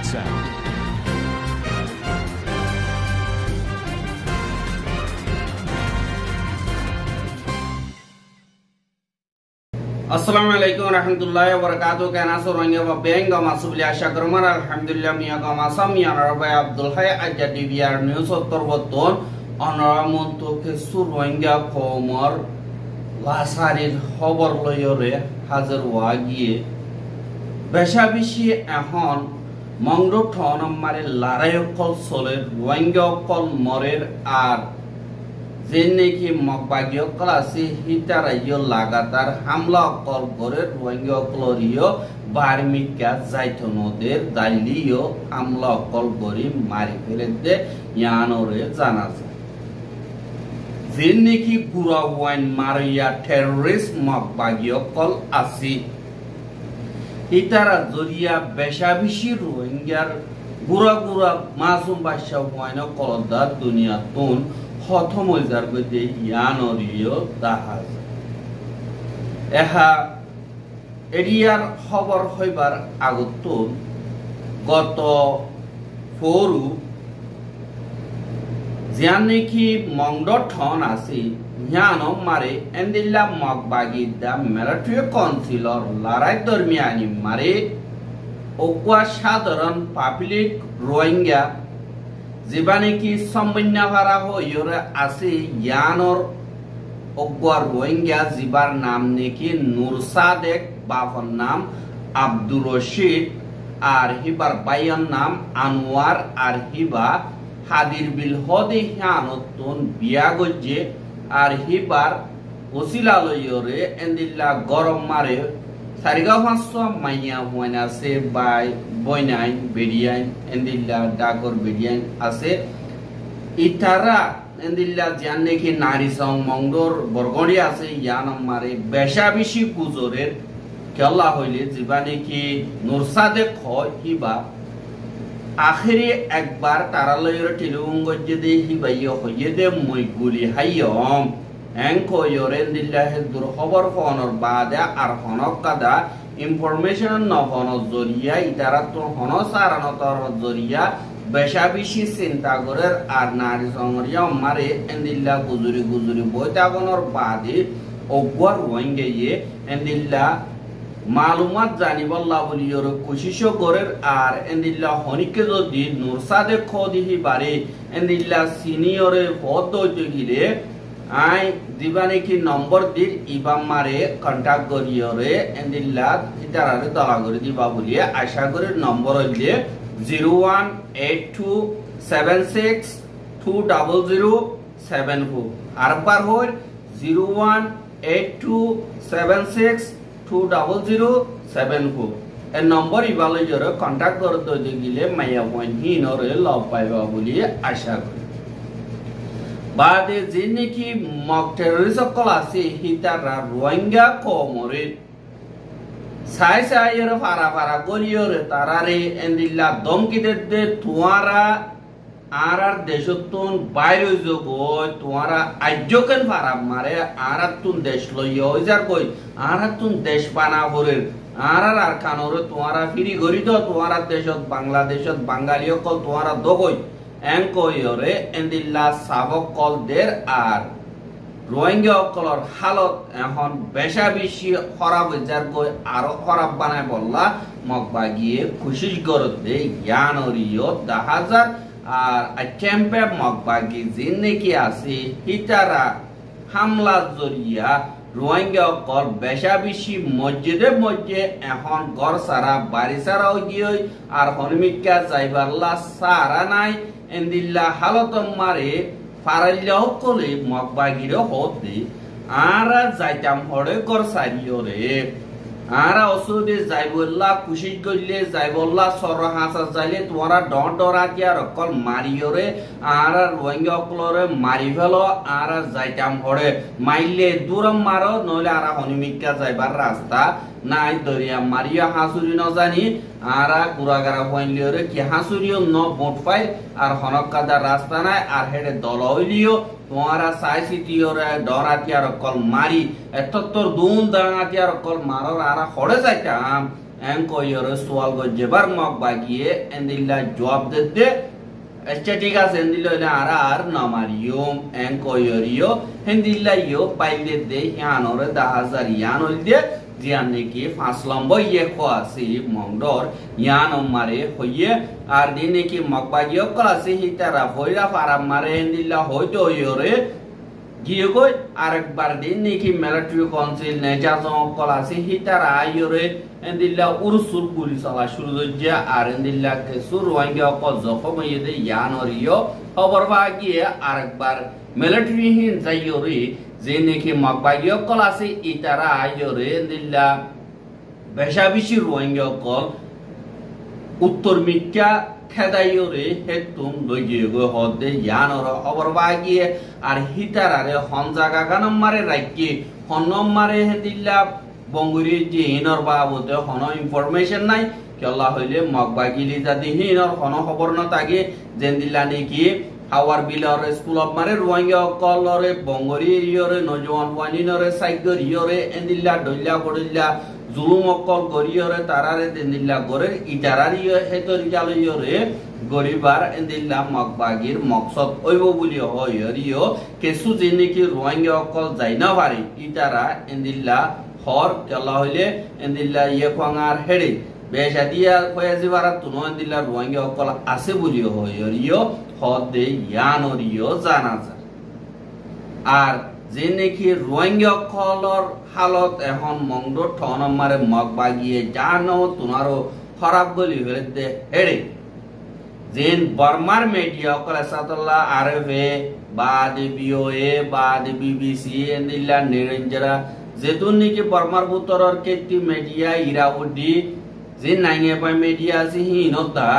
sound. Assalamualaikum warahmatullahi wabarakatuh. Kana sorongnya babenga masubli asya kerman alhamdulillah miya kama samia rabai Abdul Hay ajadi biar news torboton onoramun to ke surongya komor lasarir খবর লয়রে হাজার ওয়াগিয়ে বেশাবিশি এখন মংরো ঠন মারে লারায়কল সোলের রোহিঙ্গাকল মরের আর যেনেকি মকবাগিয়কল আছে হিতারাইয় লাগাতার হামলা অকল করে রোহিঙ্গাকলরিয় বার্মিকা যাইতনদের দালিও হামলা অকল করে মারি ফেলে দে ইয়ানরে জানা যায় যেনেকি বুড়া ওয়াইন মারিয়া টেররিস্ট মকবাগিয়কল আছে ইতারা জরিয়া বেশাবিশি রোহিঙ্গার বুড়া বুড়া মাসুম বাদশা ওয়াইন কলদা দুনিয়া তুন খতম হয়ে যার গতি ইয়ানরিও দাহাজ এহা এরিয়ার খবর হইবার আগত গত ফোরু জিয়ান নাকি মংড ঠন আছে ইয়ানো মারে এন্দিল্লা মকবাগি দা মিলিটারি কাউন্সিলর লড়াই দরমিয়ানি মারে ওকুয়া সাধারণ পাবলিক রোহিঙ্গা যেবানে কি সম্বন্যা ভাড়া হইরে আছে ইয়ানোর ওকুয়া রোহিঙ্গা জিবার নাম নাকি নুরসাদেক বাফর নাম আব্দুর রশিদ আর হিবার বাইয়ার নাম আনোয়ার আর হিবা হাদির বিল হদে হিয়ানতুন বিয়া গজ্জে আর হিবার ওসিলা লইরে এন্দিল্লা গরম মারে সারিগাঁও হাঁসো মাইয়া হুয়াইন আছে বাই বইনাইন বেডিয়াইন এন্দিল্লা ডাকর বেডিয়াইন আছে ইতারা এন্দিল্লা জান নাকি নারী সং মংডর বরগড়ি আছে ইয়ান মারে বেশাবিশি গুজরের কেলা হইলে জিবা নাকি নুরসাদে খয় হিবা আখেরে একবার তারা লইরে টেলিউঙ্গজে দে হিবাইয় হইয়ে দে মই গুলি হাইয়ম এনকয়রেন দিল্লাহে দূর খবর ফোনর বাদে আর হনক কাদা ইনফরমেশন নহন জরিয়া ইতারা তো হন সারানতর জরিয়া বেশাবিশি চিন্তা করের আর নারী সংরিয়া মারে এন্দিল্লা গুজুরি গুজুরি বইতাগনর বাদে অগর রোহিঙ্গায়ে এন্দিল্লা মালুমাত জানিবল্লা বলিয়র কোশিশ করের আর এন্দিল্লা হনিকে যদি নুরসাদে খদিহি বারে এন্দিল্লা সিনিয়রে পদ গিলে আই দিবানে কি নম্বর দির ইবাম মারে কন্টাক্ট করিয়রে এন্দিল্লা ইতারারে দলা করে দিবা বলিয়ে আশা করে নম্বর হইলে 01827620074 আরবার হই 01827620074 এর নম্বর ইবালে জরে কন্টাক্ট করতে গিলে মাইয়া পয়েন্ট হিনরে লব পাইবা বলিয়ে আশা করি বাদে যে নাকি মক টেররিস্ট সকল আছে হিতারা রোহিঙ্গা কমরে সাই সাই এর ফারা ফারা গলিয়রে তারারে এন্দিল্লা দমকিতে দে তুয়ারা আর দেশতুন বাইরে জগয় তুয়ারা আজ্জকেন ফারা মারে আর তুন দেশ লইয়া যার কই আর তুন দেশ বানা হরের আর কানরে তুয়ারা ফিরি গরি তো তুয়ারা দেশত বাংলাদেশত বাঙালি সকল তুয়ারা দগই এনকয়রে এন্দিল্লা সাবকল দের আর রোহিঙ্গা অকলর হালত এখন বেশাবিশি খরাব যার কই আরো খরাব বানায় বললা মকবাগিয়ে খুশি করতে ইয়ানরিও 10,000 আর ক্যাম্পে মকবাগি জিন নাকি আছে হিতারা হামলা জরিয়া রোহিঙ্গা অকল বেশাবিশি মসজিদে মসজিদে এখন ঘর সারা বাড়ি সারাও গিয়ে আর হনমিকা যাইবারলা সারা নাই এন্দিল্লা হালত মারে ফারাইলাও কলে মকবাগির হতে আর যাইতাম হরে ঘর সারিয়রে আর অসুদে যাইবল্লা কুশিশ গইলে যাইবল্লা সর হাসা যাইলে তোমরা ডর ডরাতিয়া রকল মারিয়রে আর রোহিঙ্গা অকলরে মারি ফেলো আর যাইতাম হরে মাইলে দূরম মারো নইলে আর হনিমিকা যাইবার রাস্তা নাই দরিয়া মারিয়া হাসুরি ন জানি আরা কুরাগারা হইলিওরে কি হাসুরিও ন ভোট ফাইল আর হনকাদা রাস্তা নাই আর হেডে দল হইলিও তোমারা সাইসিটিওরে ডরাতিয়ার কল মারি এতত্তর দুন দাঁড়াতিয়ার কল মারর আরা হড়ে যাইতাম এঙ্কইরে সোয়াল গজেবার মগ বাগিয়ে এন্দিল্লা জবাব দিতে আচ্ছা ঠিক আছে এন্দিল্লা আরা আর নামারিও এঙ্কইরিও হেন্দিল্লা ইও পাইলে দে ইয়ানরে 10,000 ইয়ান হইল দে জিয়ান নাকি 5 লম্বর ইয়ে খোয়াছি মংডর ইয়ান মারে হইয়ে আর দিন নাকি মগবাগিও কলাসি হিতারা হইরা পারাম মারে এন্দিল্লা হইতো ইরে গিয়ে কই আরেকবার দিন নাকি মিলিটারি কাউন্সিল নেজাজং কলাসি হিতারা ইরে এন্দিল্লা উরসুল গুলি চালা শুরু হইছে আর এন্দিল্লা কেসুর রোহিঙ্গা ক জখম ইয়ে ইয়ান অরিও খবর বাগিয়ে আরেকবার মিলিটারি হিন যাইরে যে নাকি মগবাগিও কলাসি ইতারা ইরে এন্দিল্লা বেশাবিশি রোহিঙ্গা কল উত্তর মিক্কা খেদাইরে হেতুম লইয়ে গো হদে ইয়ানর খবর বাগিয়ে আর হিতারারে হন জায়গা গানম মারে রাখি হনম মারে হেদিল্লা বঙ্গুরি যে হিনর বাবতে হন ইনফরমেশন নাই কেলা হইলে মগবাগিলি জাদি হিনর হন খবর ন তাগে জেন্দিল্লা নাকি হাওয়ার বিলর স্কুল অফ মারে রোহিঙ্গা কলরে বঙ্গরি ইয়রে নজওয়ান ওয়ানিনরে সাইগর ইয়রে এন্দিল্লা ডইল্লা গড়িল্লা জুলুম অকল গরিয়রে তারারে দেন্দিল্লা গরের ইটারারিয় হেতরিয়ালয়রে গরিবার এন্দিল্লা মগবাগির মকসদ ওইব বলি হইরিও কেসু জিনিকি রোহিঙ্গা অকল যাই না পারে ইটারা এন্দিল্লা হর কেলা হইলে এন্দিল্লা ইয়ে খোয়াঙার হেড়ে বেশা দিয়া কয়াজি বারা তুনো এন্দিল্লা রোহিঙ্গা অকল আছে বলি হইরিও হদে ইয়ানরিও জানা যায় আর যে নাকি রোহিঙ্গা কলর হালত এখন মংডো ঠনমারে মগ বাগিয়ে জানো তোমারও খারাপ বলি হইতে হেড়ে যেন বর্মার মিডিয়া কল সাতল্লাহ আরএফএ বাদ বিওএ বাদ বিবিসি এন্দিল্লা নিরঞ্জরা যেতুন নাকি বর্মার বুতরর কেতি মিডিয়া ইরাউডি যে নাইয়ে পাই মিডিয়া আছে হিনতা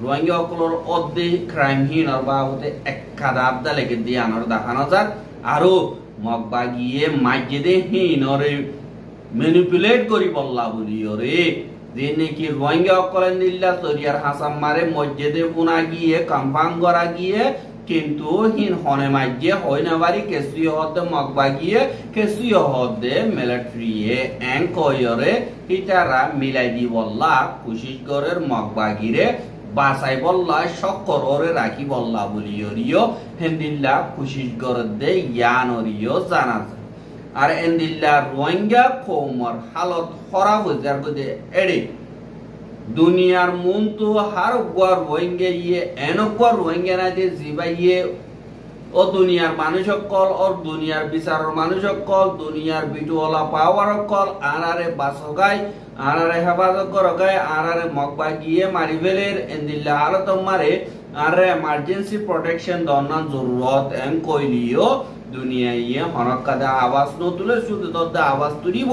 রোহিঙ্গা কলর অদ্দে ক্রাইম হিনর বাবতে একখাদা আবদা লেগে দিয়ানর দেখানো যাক আরো মগবাগিয়ে মাইজেদে হিনরে ম্যানিপুলেট করি বললা বলিওরে যে নাকি রোহিঙ্গা কলেন দিল্লা তরিয়ার হাসাম মারে মসজিদে পুনা গিয়ে কনফার্ম করা গিয়ে কিন্তু হিন হনে মাইজে হয় না বাড়ি কেসুয় হতে মগবাগিয়ে কেসুয় হতে মিলিটারিয়ে এঙ্কয়রে ইতারা মিলাই দি বললা কুশিশ গরের মগবাগিরে বাসাই বললা সকররে রাখি বললা বলিও হেন্দিল্লা কুশিশ গরের দে ইয়ানরিও জানা যায় আর এন্দিল্লা রোহিঙ্গা কৌমর হালত খারাপ হয়ে যার গদে এড়ে দুনিয়ার মন তো হার গোয়া রোহিঙ্গা ইয়ে এনকুয়া রোহিঙ্গা না যে জিবাইয়ে ও দুনিয়ার মানুষ কল ওর দুনিয়ার বিচারের মানুষ কল দুনিয়ার বিটুওয়ালা পাওয়ার কল আনারে বাসগাই আনারে হেফাজত করগাই আনারে মগবা গিয়ে মারি ফেলের এন্দিল্লা হালত মারে আরে এমার্জেন্সি প্রোটেকশন দরনান জরুরত এম কইলিও দুনিয়া ইয়ে হনকাদা আওয়াজ নতুলে শুধু দদা আওয়াজ তুলিব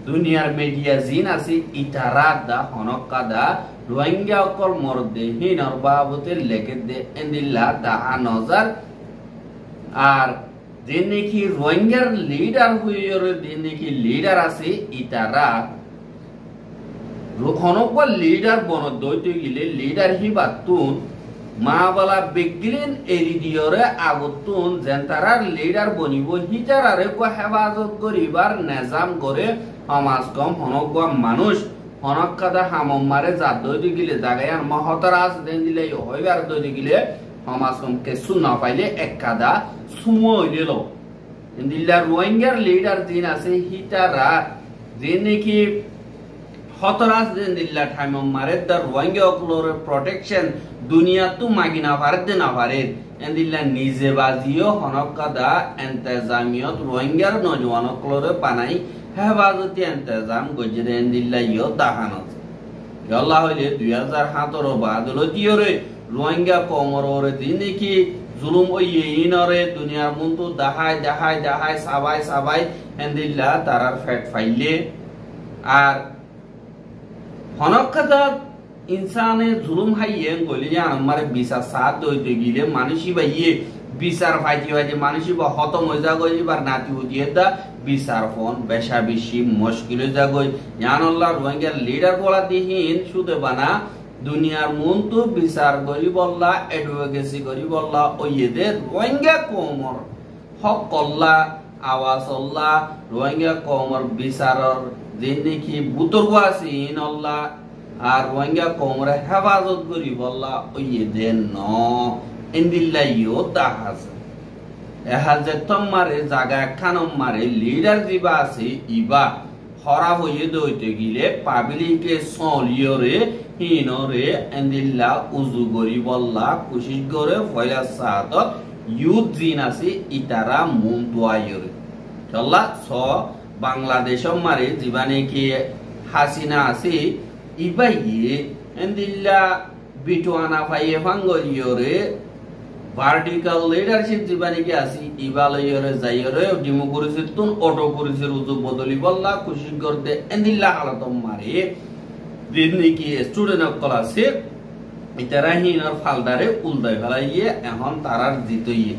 দুনিয়ার মিডিয়া জিন আছে ইতারা দা হনকাদা রোহিঙ্গা অকল মরদে হিনর বাবতে লেগে দে এন্দিল্লা দা নজর আর যে নাকি রোহিঙ্গার লিডার হইরে যে নাকি লিডার আছে ইতারা হনকবা লিডার বন দইতে গিলে লিডার হিবাতুন মা বলা বেগিলেন এরি দিয়রে আগতুন জেন্তারার লিডার বনিব হিতারারে কো হেফাজত করিবার নিজাম করে সমাজ কম হনকবা মানুষ হনকাদা হামম মারে জাত দইতে গিলে জাগায়ান মহতরাজ দেন দিলে হইবার দইতে গিলে সমাজ কম কেসু না পাইলে এককাদা সুমো হইল ইন্দিল্লা রোহিঙ্গার লিডার দিন আছে হিতারা যে নাকি হতরাজ দেন দিল্লা ঠাইমম মারে দা রোহিঙ্গা অকলর প্রোটেকশন দুনিয়া তো মাগিনা পারে না পারে এন্দিল্লা নিজে বাজিও হনকাদা ইন্তজামিয়ত রোহিঙ্গার নজওয়ান অকলরে পানাই হেফাজতি ইন্তজাম গজরে এন্দিল্লা ইও দাহানো আল্লাহ হইলে 2017 বাদল দিয়রে রোহিঙ্গা কমররে দিন কি জুলুম ওই ইনরে দুনিয়ার মুন্তু দাহায় দাহায় দাহায় সাবাই সাবাই এন্দিল্লা তারার ফেট ফাইলে আর হনকাদা ইনসানে জুলুম হাইয়ে গলিয়া আমারে বিচার সাথ দইতে গিলে মানুষই বাইয়ে বিচার ফাইতি হয় যে মানুষই বা হত মজা গলিবার নাতি হতিয়ে দা বিচার ফোন বেশা বেশি মুশকিল যাগই ইয়ানল্লাহ রোহিঙ্গা লিডার বলা দিহীন শুধু বানা দুনিয়ার মন তো বিচার করি বললা এডভোকেসি করি বললা ওইদের রোহিঙ্গা কমর হক কল্লা আওয়াজ অল্লাহ রোহিঙ্গা কমর বিচারর যে নাকি বুতর্গ আছে ইনল্লাহ আর রোহিঙ্গা কমরে হেফাজত করি বললা ওইদের ন ইন্দিল্লাইও তাহাজ এহাজে তোমারে জায়গা একখান মারে লিডার দিবা আছে ইবা খরাব হয়ে দইতে গিলে পাবলিকে সলিয়রে হিনরে এন্দিল্লা উজু করি বললা কুশিশ করে ফয়লা সাহাতত ইউথ জিন আছে ইতারা মুন দোয়াইরে চল্লা স বাংলাদেশ মারে জীবানে কি হাসিনা আছে ইবাইয়ে এন্দিল্লা বিটুয়ানা ফাইয়ে ফাঙ্গরিয়রে ভার্টিক্যাল লিডারশিপ জীবানে কি আছে ইবালয়রে যাইরে ডেমোক্রেসির তুন অটোক্রেসির উজু বদলি বললা কুশিশ করতে এন্দিল্লা হালত মারে দিনে কি স্টুডেন্ট অকল আছে ইতারা হিনর ফালদারে উল্টাই ফেলাইয়ে এখন তারার জিতইয়ে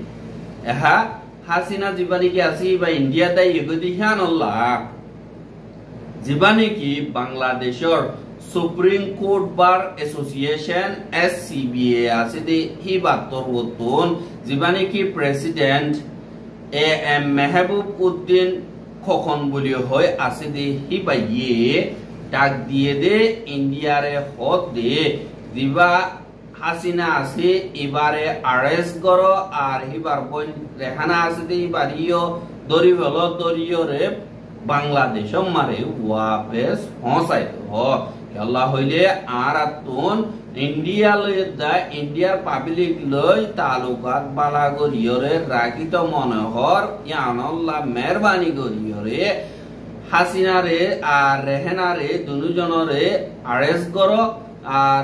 এহা হাসিনা জীবানে কি আছে বা ইন্ডিয়া দাই এগদি হিয়ানল্লাহ জীবানে কি বাংলাদেশের supreme court bar association SCBA আছে দে হিবাতর বতন জীবানে কি প্রেসিডেন্ট AM মেহবুব উদ্দিন খোকন বলি হয় আছে দে হিবাইয়ে ডাক দিয়ে দে ইন্ডিয়ারে হত দে দিবা হাসিনা আছে এবারে আরেস্ট করো আর হিবার বই রেহানা আছে দে বাড়িও দরি হলো দরিয়রে বাংলাদেশ মারে ওয়াপেস পৌঁছাইত হ আল্লাহ হইলে আর আতুন ইন্ডিয়া লই দা ইন্ডিয়ার পাবলিক লই তালুকাত বালা গরিয়রে রাখিত মনোহর ইয়ানল্লাহ মেহরবানি গরিয়রে হাসিনা রে আর রেহানা রে দুজনরে আরেস্ট করো আর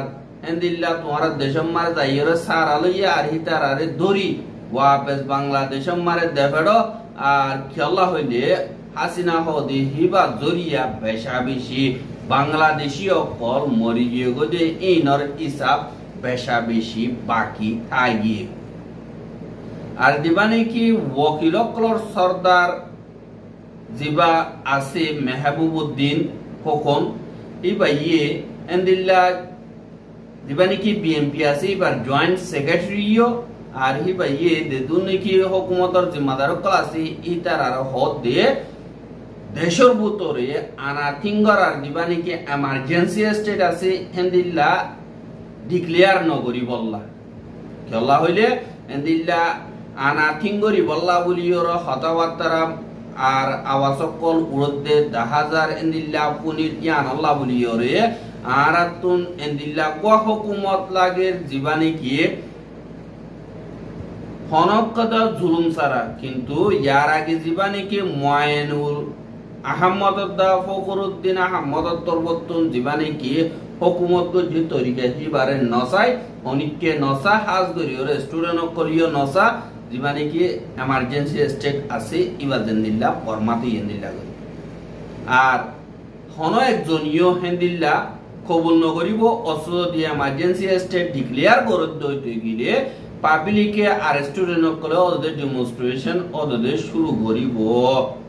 এন্দিল্লা তোমার দেশম মারে যাইরে সারা লইয়া আর হিতারারে দরি ওয়াপেস বাংলাদেশ মারে দেফেড়ো আর খেলা হইলে হাসিনা হদি হিবা জরিয়া বেশা বেশি বাংলাদেশি অকল মরি গিয়ে গদে ইনর হিসাব বেশা বেশি বাকি থাকিয়ে আর দিবানে কি ওকিল অকলর সর্দার জিবা আছে মেহবুব উদ্দিন কখন ইবাইয়ে এন্দিল্লা দিবানে কি বিএমপি আছে এবার জয়েন্ট সেক্রেটারিও আর হিবাইয়ে দেদুন কি হুকুমতর জিম্মাদার অকল আছে ইতার আর হদ দিয়ে দেশের ভিতরে আনাথিঙ্গর আর দিবানি কি এমার্জেন্সি স্টেট আছে হেন্দিল্লা ডিক্লেয়ার নগরি বললা খেলা হইলে হেন্দিল্লা আনাথিঙ্গরি বললা বলি ওর হতাবার্তারা আর আওয়াসকল উড়দে 10,000 এন্দিল্লা পুনির ইয়ান আল্লাহ বলি ওরে আর তুন এন্দিল্লা কোয়া হুকুমত লাগে জীবানি কি হনকতা জুলুম সারা কিন্তু ইয়ার আগে জীবানি কি মুআইনুল আহমদ ফখরুদ্দিন আহমদ তরবতুন জীবানে কি হুকুমত যে তরিকা হিবারে নসাই অনিককে নসা হাজ করিও স্টুডেন্ট করিও নসা জীবানে কি এমার্জেন্সি স্টেট আছে ইবাদেন্দিল্লা ফরমাতে ইন্দিল্লা আর হন একজনিও হেন্দিল্লা কবুল নকরিব অসুদ দিয়ে এমার্জেন্সি স্টেট ডিক্লেয়ার করে দইতে গিলে পাবলিকে আর স্টুডেন্ট কলে ওদের ডেমনস্ট্রেশন ওদের শুরু করিব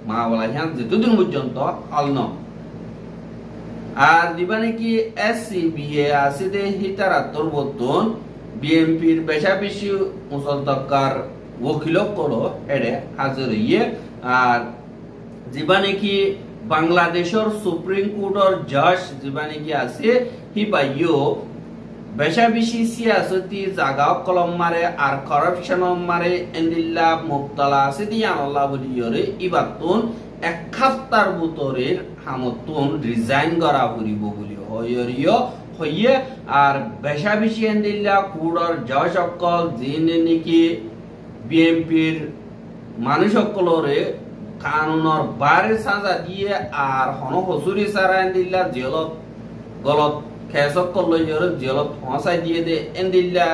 মা বলা হ্যাঁ যেতদিন পর্যন্ত হল ন আর দিবানে কি SCBA আছে দে হিতারাত্তর বতন বিএমপির বেশা বেশি মুসলতকার ওকিল করো এড়ে হাজির হইয়ে আর দিবানে কি বাংলাদেশের সুপ্রিম কোর্টের জজ দিবানে কি আছে হিবাইও বেশা বেশি সিয়াসতি জাগা কলম মারে আর করাপশন মারে এন্দিল্লা মুক্তালা আছে দিয়া আল্লাহ বলিয়রে ইবাতুন এক খাফতার বুতরের হামতুন রিজাইন করা করিব বলি হইরিও হইয়ে আর বেশা বেশি এন্দিল্লা কুড়র জজ সকল জিন নাকি বিএমপির মানুষ সকলরে কানুনর বারে সাজা দিয়ে আর হন হসুরি সারা এন্দিল্লা জেলত গলত খেসকল লইয়রে জেলত পৌঁছাই দিয়ে দে এন্দিল্লা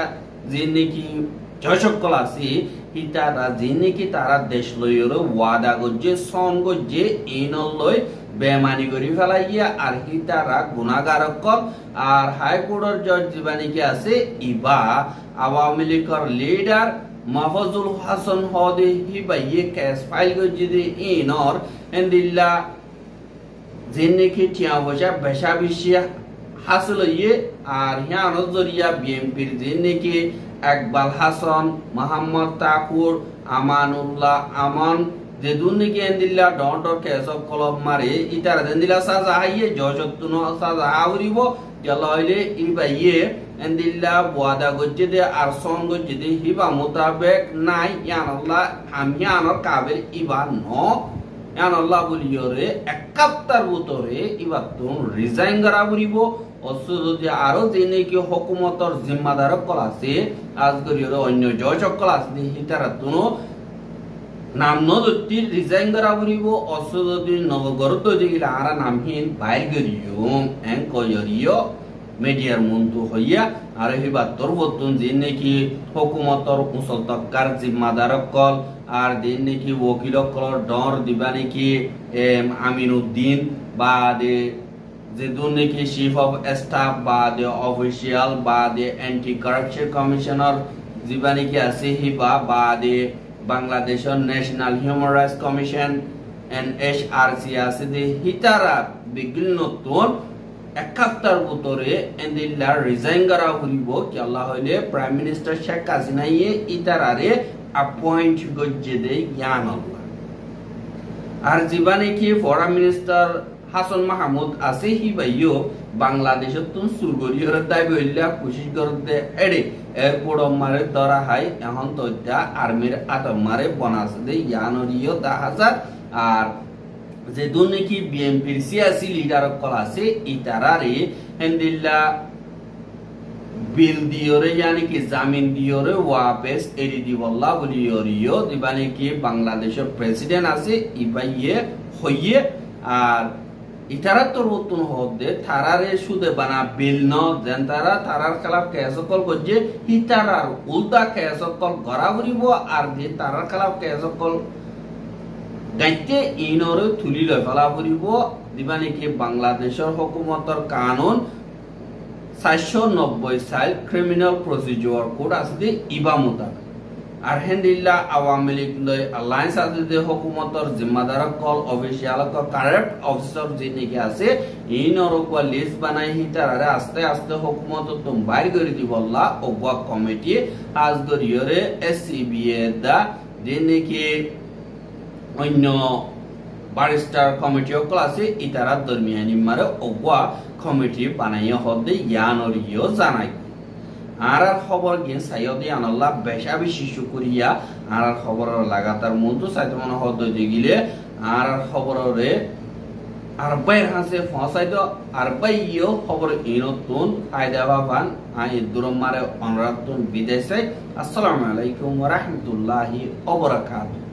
যে নাকি জয়সকল আছে হিতারা যে নাকি তারা দেশ লইয়রে ওয়াদা গজ্জে সন গজ্জে ইনল লই বেমানি করি ফেলাইয়া আর হিতারা গুনাহগারকল আর হাইকোর্টের জজ জীবানি কি আছে ইবা আওয়ামী লীগের লিডার মাহফুজুল হাসান হদে হিবাইয়ে কেস ফাইল গজিদে ইনর এন্দিল্লা যেনেকি টিয়া বসা বেশা বেশি হাসিল ইয়ে আর হিয়ানো জরিয়া বিএনপির যেনেকি একবাল হাসান মোহাম্মদ তাকুর আমানুল্লাহ আমান যে দুর্নীতি এন্দিল্লা ডন্টর কেসব কলম মারে ইতারা এন্দিল্লা সাজা হাইয়ে জজতুন সাজা আউরিব গেলইলে ইবাইয়ে এন্দিল্লা ওয়াদা গজ্জেদে আর সন গজ্জেদে হিবা মোতাবেক নাই ইয়ানাল্লাহ আমিয়ানর কাবের ইবা ন ইয়ানাল্লাহ বলিয়রে 71 ভিতরে ইবা তুন রিজাইন করা বলিব অসুদি আরো যেনে কি হুকুমতর জিম্মাদার কল আছে আজগরিয়রে অন্য জজ কল আছে হিতারা তুন নাম নদতি রিজাইন করা বলিব অসুদি নবগরত দিগিলা আরা নামহীন বাইর গরিয়ো এনকয়রিয়ো মিডিয়ার মন্তু হইয়া আর হিবা তরবতুন যেনে কি হুকুমতর উসলতকার জিম্মাদার কল আর দিন নাকি ওকিল কল ডর দিবা নাকি আমিনুদ্দিন বা দে যে নাকি চিফ অফ স্টাফ বা দে অফিসিয়াল বা দে অ্যান্টি কারাপশন কমিশনার দিবা নাকি আছে হিবা বা দে বাংলাদেশের national human rights commission NHRC আছে দে হিতারা বিগিল নতুন 71 ভিতরে এন্দিল্লা রিজাইন করা হইব কি আল্লাহ হইলে প্রাইম মিনিস্টার শেখ হাসিনায়ে ইতারারে appoint gojjede yanallah আর জীবানে কি ফরেন মিনিস্টার হাসান মাহমুদ আছে হিবাইও বাংলাদেশত তুন সুরগরিয়র দাই বইলা কোশিশ করতে এডে এয়ারপোর্ট মারে ধরা হাই এখন তইতা আর্মির আতম মারে বনাস দে ইয়ানরিও 10000 আর যে দুনিকি বিএনপির সিয়াসি লিডার কল আছে ইতারারে হেন্দিল্লা বিল দিয়রে यानी कि জামিন দিয়রে ওয়াপস এরি দিবল্লা বলিয়রিও দিবানে কি বাংলাদেশের প্রেসিডেন্ট আছে ইবাইয়ে হইয়ে আর ইতারা তো রতুন হদে থারারে সুদে বানা বিল ন যেন তারার খেলাফ কেস কল গজে ইতারার উল্টা কেস কল গরাবরিব আর যে তারার খেলাফ কেস কল গাইতে ইনরে তুলি লয় ফলা বরিব দিবানে কি বাংলাদেশের হুকুমতর কানুন 790 সাল ক্রিমিনাল প্রসিডিউর কোড আছে ইবা মোতাবেক আর হেন্দিল্লা আওয়ামী লীগ লয় অ্যালায়েন্স আছে যে হুকুমতর জিম্মাদার কল অফিসিয়াল ক কারেক্ট অফিসার যিনি কি আছে ইনর কো লিস্ট বানাই হিতারে আস্তে আস্তে হুকুমত তুম বাইর করে দিবল্লা ওবা কমিটি আজ গরিয়রে এসসিবিএ দা যিনি কি অন্য বারিস্টার কমিটি কল আছে ইতারা দরমিয়ানি মারে ওবা কমিটি বানাইয়া হদে ইয়ানরিও জানাই আর খবর গিয়ে সাইয়দি আনাল্লাহ বেশা বেশি শুকরিয়া আর খবর লাগাতার মন্তু সাইতে মনে হদে দিগিলে আর খবরে আর বাইর হাসে ফসাইতো আর বাইও খবর ইনতুন ফায়দা বাবান আই দুরম মারে অনুরাধতুন বিদেশে আসসালামু আলাইকুম ওয়া রাহমাতুল্লাহি ওয়া বারাকাতুহু।